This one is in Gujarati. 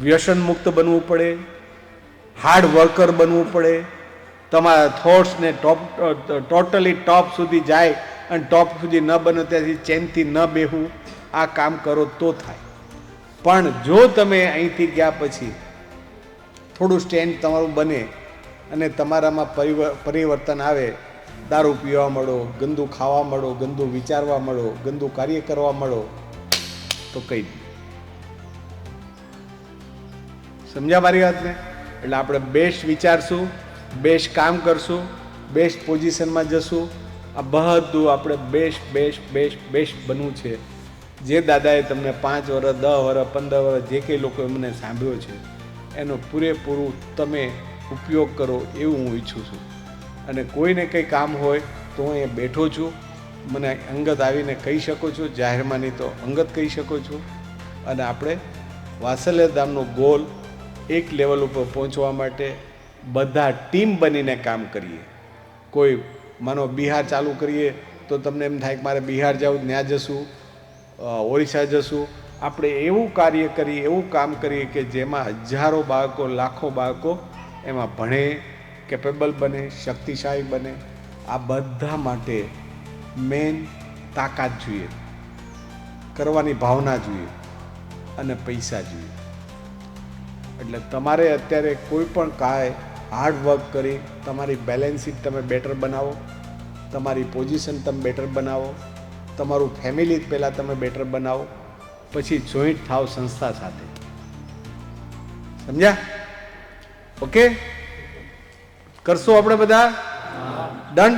વ્યસન મુક્ત બનવું પડે, હાર્ડ વર્કર બનવું પડે, તમારા થોટ્સને ટોટલી ટોપ સુધી જાય અને ટોપ સુધી ન બનો ત્યાંથી ચેનથી ન બેહવું, આ કામ કરો તો થાય. પણ જો તમે અહીંથી ગયા પછી થોડું સ્ટેન્ડ તમારું બને અને તમારામાં પરિવર્તન આવે, દારૂ પીવા મળો, ગંદુ ખાવા મળો, ગંદુ વિચારવા મળો, ગંદુ કાર્ય કરવા મળો, તો કંઈ નહીં. સમજ્યા મારી વાતને? એટલે આપણે બેસ્ટ વિચારશું, બેસ્ટ કામ કરશું, બેસ્ટ પોઝિશનમાં જશું. આ બધું આપણે બેસ્ટ બેસ્ટ બેસ્ટ બેસ્ટ બનવું છે. જે દાદાએ તમને 5 વર્ષ 10 વર્ષ 15 વર્ષ જે કંઈ લોકોએ મને સાંભળ્યો છે એનો પૂરેપૂરું તમે ઉપયોગ કરો એવું હું ઈચ્છું છું. અને કોઈને કંઈ કામ હોય તો હું અહીંયા બેઠો છું, મને અંગત આવીને કહી શકો છો, જાહેરમાં નહીં તો અંગત કહી શકો છો. અને આપણે વાત્સલ્ય ધામનો ગોલ એક લેવલ ઉપર પહોંચવા માટે બધા ટીમ બનીને કામ કરીએ. કોઈ માનો બિહાર ચાલુ કરીએ તો તમને એમ થાય કે મારે બિહાર જવું, ત્યાં જશું, ઓરિસ્સા જશું. આપણે એવું કાર્ય કરીએ, એવું કામ કરીએ કે જેમાં હજારો બાળકો, લાખો બાળકો એમાં ભણે, કેપેબલ બને, શક્તિશાળી બને. આ બધા માટે મેન તાકાત જોઈએ, કરવાની ભાવના જોઈએ અને પૈસા જોઈએ. એટલે તમારે અત્યારે કોઈ પણ કાંઈ હાર્ડ વર્ક કરી તમારી બેલેન્સ શીટ તમે બેટર બનાવો, તમારી પોઝિશન તમે બેટર બનાવો, તમારું ફેમિલી પહેલાં તમે બેટર બનાવો, પછી જોઈન્ટ થાવ સંસ્થા સાથે. સમજ્યા? ઓકે, કરશો આપણે બધા? ડન?